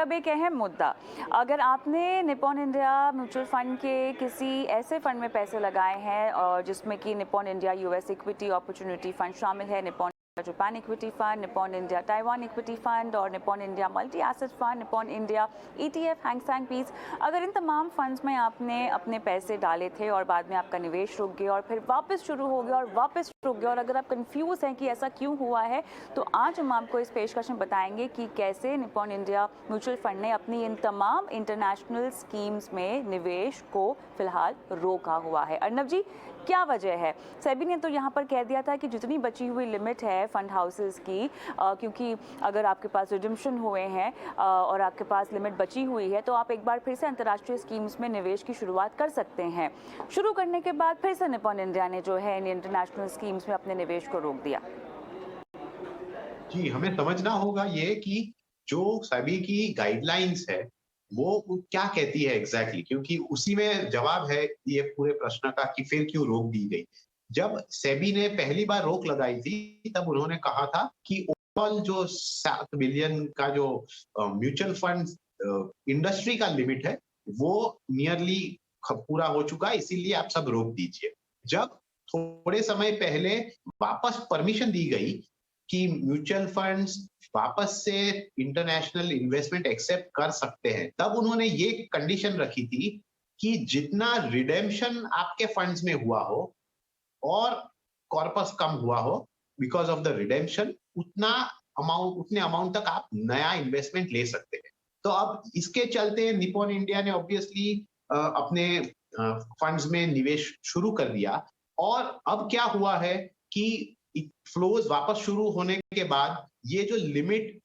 अब एक अहम मुद्दा, अगर आपने निप्पॉन इंडिया म्यूचुअल फंड के किसी ऐसे फंड में पैसे लगाए हैं और जिसमें कि Nippon India US equity opportunity fund शामिल है, Nippon Japan equity fund, Nippon India Taiwan equity fund और Nippon India multi asset fund, Nippon India ETF, Hang Seng BeES, अगर इन तमाम फंड्स में आपने अपने पैसे डाले थे और बाद में आपका निवेश रुक गया और फिर वापस शुरू हो गया और वापस रुक गया, और अगर आप कंफ्यूज हैं कि ऐसा क्यों हुआ है, तो आज हम आपको इस पेशकश में बताएंगे कि कैसे निप्पॉन इंडिया म्यूचुअल फंड ने अपनी इन तमाम इंटरनेशनल स्कीम्स में निवेश को फिलहाल रोका हुआ है। अर्नब जी, क्या वजह है? सेबी ने तो यहाँ पर कह दिया था कि जितनी बची हुई लिमिट है फंड हाउसेस की, क्योंकि अगर आपके पास रिडम्पशन हुए हैं और आपके पास लिमिट बची हुई है, तो आप एक बार फिर से अंतर्राष्ट्रीय स्कीम्स में निवेश की शुरुआत कर सकते हैं। शुरू करने के बाद फिर से निप्पॉन इंडिया ने जो है इन इंटरनेशनल स्कीम्स में अपने निवेश को रोक दिया। जी, हमें समझना होगा ये कि जो सेबी की गाइडलाइंस है वो क्या कहती है एग्जैक्टली, क्योंकि उसी में जवाब है ये पूरे प्रश्न का कि फिर क्यों रोक दी गई। जब सेबी ने पहली बार रोक लगाई थी तब उन्होंने कहा था कि ओवरऑल जो 7 बिलियन का जो म्यूचुअल फंड इंडस्ट्री का लिमिट है वो नियरली पूरा हो चुका है, इसीलिए आप सब रोक दीजिए। जब थोड़े समय पहले वापस परमिशन दी गई कि म्यूचुअल फंड्स वापस से इंटरनेशनल इन्वेस्टमेंट एक्सेप्ट कर सकते हैं, तब उन्होंने ये कंडीशन रखी थी कि जितना रिडेम्पशन आपके फंड्स में हुआ हो और कॉर्पस कम हुआ हो बिकॉज ऑफ द रिडेम्पशन, उतने अमाउंट तक आप नया इन्वेस्टमेंट ले सकते हैं। तो अब इसके चलते निप्पॉन इंडिया ने ऑब्वियसली अपने फंड्स में निवेश शुरू कर दिया, और अब क्या हुआ है कि फ्लोज वापस शुरू होने के बाद ये जो लिमिट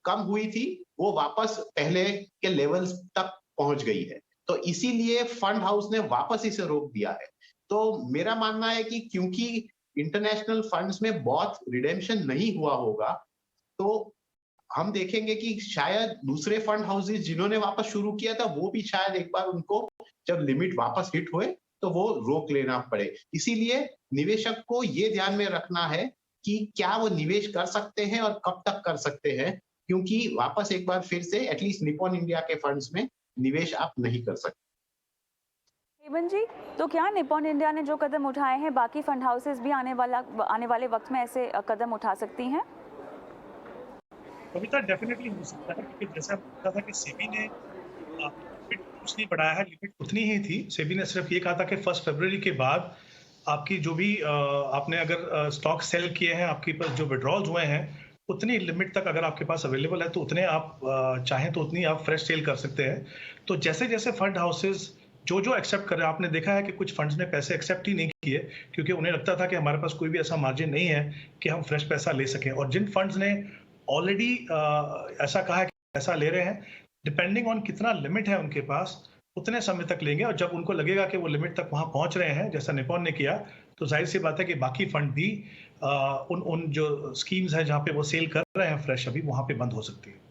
कम हुई थी वो वापस पहले के लेवल्स तक पहुंच गई है, तो इसीलिए फंड हाउस ने वापस इसे रोक दिया है। तो मेरा मानना है कि क्योंकि इंटरनेशनल फंड्स में बहुत रिडेम्पशन नहीं हुआ होगा, तो हम देखेंगे कि शायद दूसरे फंड हाउसेस जिन्होंने वापस शुरू किया था वो भी शायद एक बार उनको जब लिमिट वापस हिट हुए तो वो रोक लेना पड़े। इसीलिए निवेशक को ये ध्यान में रखना है कि क्या वो निवेश कर सकते हैं और कब तक कर सकते हैं, क्योंकि वापस एक बार फिर से एटलीस्ट निप्पॉन इंडिया के फंड्स में निवेश आप नहीं कर सकते। हेमंत जी, तो क्या निप्पॉन इंडिया ने जो कदम उठाए हैं, बाकी फंड हाउसेस भी आने वाले वक्त में ऐसे कदम उठा सकती हैं? कविता डेफिनेटली हो सकता है, क्योंकि जैसा पता था कि सेबी ने लिमिट कुछ नहीं बढ़ाया है, लिमिट उतनी ही थी। सेबी ने सिर्फ ये कहा था कि 1 फरवरी के बाद आपकी जो भी आपने अगर स्टॉक सेल किए हैं, आपके पास जो विड्रॉल्स हुए हैं, उतनी लिमिट तक अगर आपके पास अवेलेबल है तो उतने आप चाहें तो उतनी आप फ्रेश सेल कर सकते हैं। तो जैसे जैसे फंड हाउसेस जो एक्सेप्ट कर रहे हैं, आपने देखा है कि कुछ फंड्स ने पैसे एक्सेप्ट ही नहीं किए, क्योंकि उन्हें लगता था कि हमारे पास कोई भी ऐसा मार्जिन नहीं है कि हम फ्रेश पैसा ले सकें। और जिन फंड्स ने ऑलरेडी ऐसा कहा है कि पैसा ले रहे हैं, डिपेंडिंग ऑन कितना लिमिट है उनके पास, उतने समय तक लेंगे, और जब उनको लगेगा कि वो लिमिट तक वहां पहुंच रहे हैं जैसा निप्पॉन ने किया, तो जाहिर सी बात है कि बाकी फंड भी उन जो स्कीम्स है जहां पे वो सेल कर रहे हैं फ्रेश, अभी वहां पे बंद हो सकती है।